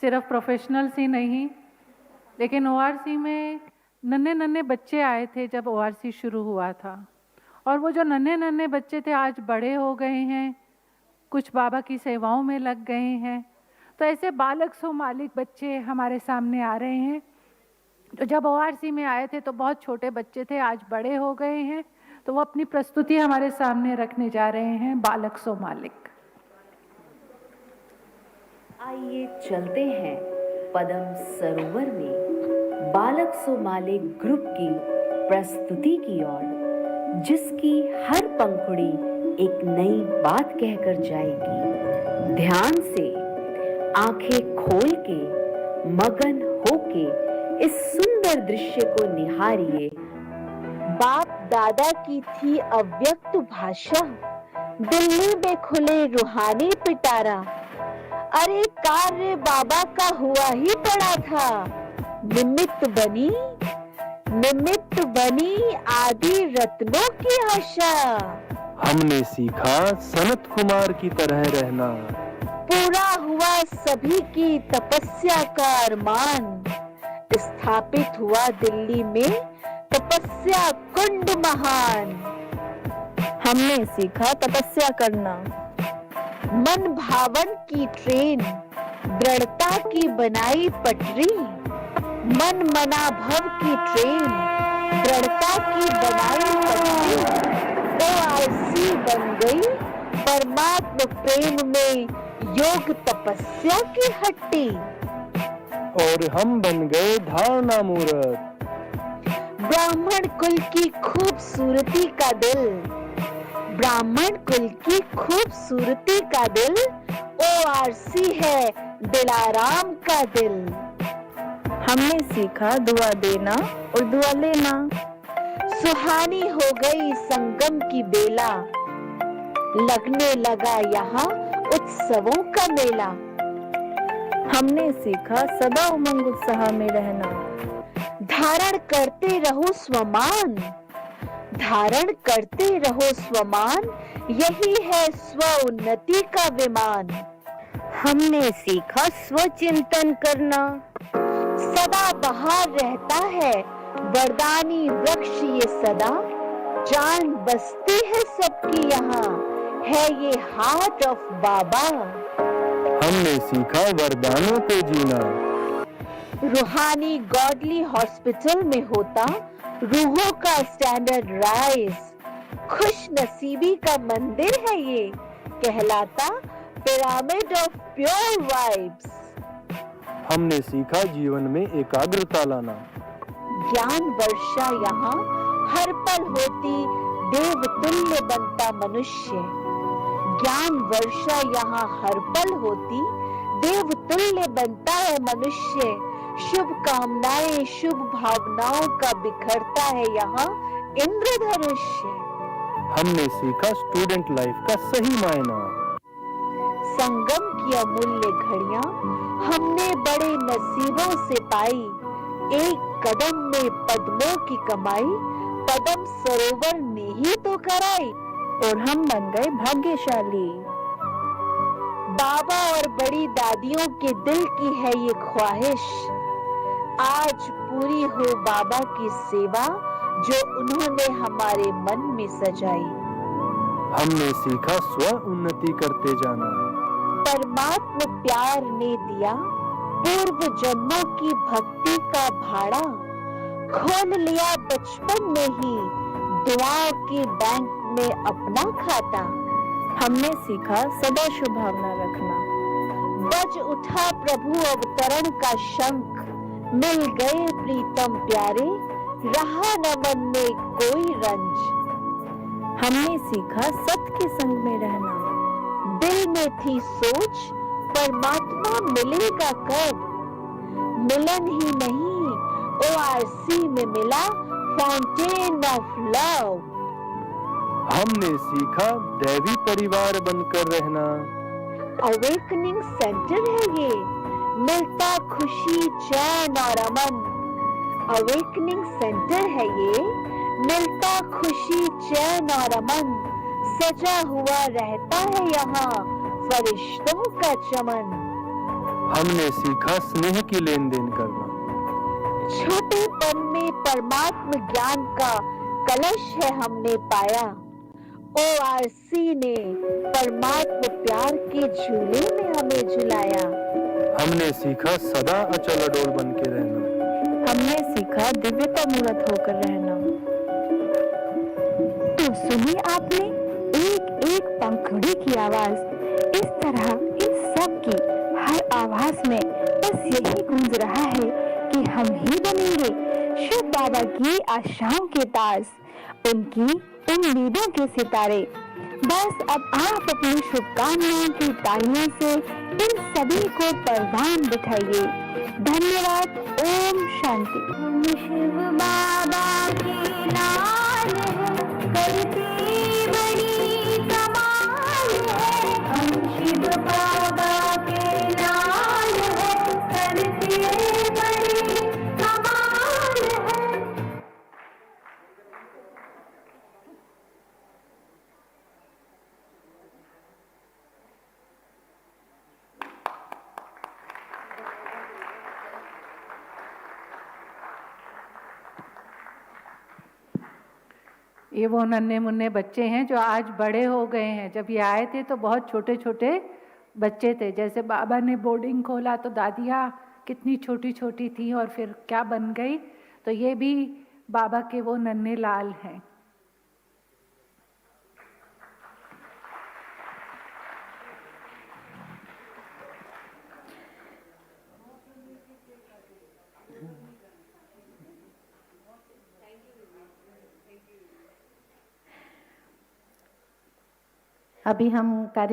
सिर्फ प्रोफेशनल्स ही नहीं, लेकिन ओआरसी में नन्हे-नन्हे बच्चे आए थे जब ओआरसी शुरू हुआ था और वो जो नन्हे-नन्हे बच्चे थे आज बड़े हो गए हैं, कुछ बाबा की सेवाओं में लग गए हैं। तो ऐसे बालक सो मालिक बच्चे हमारे सामने आ रहे हैं, तो जब ओआरसी में आए थे तो बहुत छोटे बच्चे थे, आज बड़े हो गए हैं, तो वो अपनी प्रस्तुति हमारे सामने रखने जा रहे हैं, बालक सो मालिक। आइए चलते हैं पदम सरोवर में बालक सो मालिक ग्रुप की प्रस्तुति की ओर, जिसकी हर पंखुड़ी एक नई बात कहकर जाएगी। ध्यान से आंखें खोल के मगन होके इस सुंदर दृश्य को निहारिए। बाप दादा की थी अव्यक्त भाषा, दिल्ली में खुले रूहानी पिटारा। अरे कार्य बाबा का हुआ ही पड़ा था, निमित्त बनी आदि रत्नों की आशा। हमने सीखा सनत कुमार की तरह रहना, पूरा हुआ सभी की तपस्या का अरमान। स्थापित हुआ दिल्ली में तपस्या कुंड महान। हमने सीखा तपस्या करना, मन भावन की ट्रेन दृढ़ता की बनाई पटरी। मन मना भव की ट्रेन दृढ़ता की बनाई पटरी। ओआरसी बन गई परमात्म प्रेम में योग तपस्या की हट्टी। और हम बन गए धारणा मूर्त, ब्राह्मण कुल की खूबसूरती का दिल। ब्राह्मण कुल की खूबसूरती का दिल ओआरसी है दिलाराम का दिल। हमने सीखा दुआ देना और दुआ लेना, सुहानी हो गई संगम की बेला। लगने लगा यहाँ उत्सवों का मेला। हमने सीखा सदा उमंग उत्साह में रहना, धारण करते रहो स्वमान। धारण करते रहो स्वमान, यही है स्व उन्नति का विमान। हमने सीखा स्वचिंतन करना, सदा बहार रहता है वरदानी वृक्ष ये सदा। जान बसती है सबकी यहाँ, है ये हार्ट ऑफ बाबा। हमने सीखा वरदानों पे जीना, रूहानी गॉडली हॉस्पिटल में होता रूहों का स्टैंडर्ड राइज। खुश नसीबी का मंदिर है ये, कहलाता पिरामिड ऑफ प्योर वाइब्स। हमने सीखा जीवन में एकाग्रता लाना, ज्ञान वर्षा यहाँ हर पल होती देवतुल्य बनता मनुष्य। ज्ञान वर्षा यहाँ हर पल होती देवतुल्य बनता है मनुष्य। शुभ कामनाएं शुभ भावनाओं का बिखरता है यहाँ इंद्रधनुष्य। हमने सीखा स्टूडेंट लाइफ का सही मायना, संगम की अमूल्य घड़ियां हमने बड़े नसीबों से पाई। एक कदम में पद्मों की कमाई, पदम सरोवर ने ही तो कराई। और हम बन गए भाग्यशाली। बाबा और बड़ी दादियों के दिल की है ये ख्वाहिश, आज पूरी हो बाबा की सेवा जो उन्होंने हमारे मन में सजाई। हमने सीखा स्व उन्नति करते जाना, परमात्मा प्यार ने दिया पूर्व जन्मों की भक्ति का भाड़ा। खोल लिया बचपन में ही दुआओं के बैंक में अपना खाता। हमने सीखा सदा शुभ भावना रखना, बज उठा प्रभु अवतरण का शंख। मिल गए प्रीतम प्यारे, रहा न मन में कोई रंज। हमने सीखा सत्य के संग में रहना, दिल में थी सोच परमात्मा मिलेगा कब। मिलन ही नहीं ओआरसी में मिला फाउंटेन ऑफ लव। हमने सीखा दैवी परिवार बनकर रहना, अवेकनिंग सेंटर है ये, मिलता खुशी चैन और अमन। अवेकनिंग सेंटर है ये, मिलता खुशी चैन और अमन। सजा हुआ रहता है यहाँ फरिश्तों का चमन। हमने सीखा स्नेह की लेन देन करना। छोटेपन में परमात्म ज्ञान का कलश है हमने पाया। ओआरसी ने परमात्म प्यार के झूले में हमें झुलाया। हमने सीखा सदा अचल अडोल बन के रहना। हमने सीखा दिव्यता मूर्त होकर रहना। तो सुनी आपने एक एक पंखुड़ी की आवाज। इस तरह इन सब की हर आवाज में बस यही गूंज रहा है कि हम ही बनेंगे शिव बाबा की आशाओं के ताज, उनकी उम्मीदों के सितारे। बस अब आप अपनी शुभकामनाओं की तालियों से इन सभी को परवान बिठाइए। धन्यवाद। ओम शांति। हम शिव बाबा के लाल हैं, करते बड़ी कमाल है। हम शिव बाबा के लाल हैं, करते बड़ी कमाल है। ये वो नन्हे मुन्ने बच्चे हैं जो आज बड़े हो गए हैं। जब ये आए थे तो बहुत छोटे छोटे बच्चे थे। जैसे बाबा ने बोर्डिंग खोला तो दादियाँ कितनी छोटी छोटी थी और फिर क्या बन गई। तो ये भी बाबा के वो नन्हे लाल हैं। अभी हम कार्य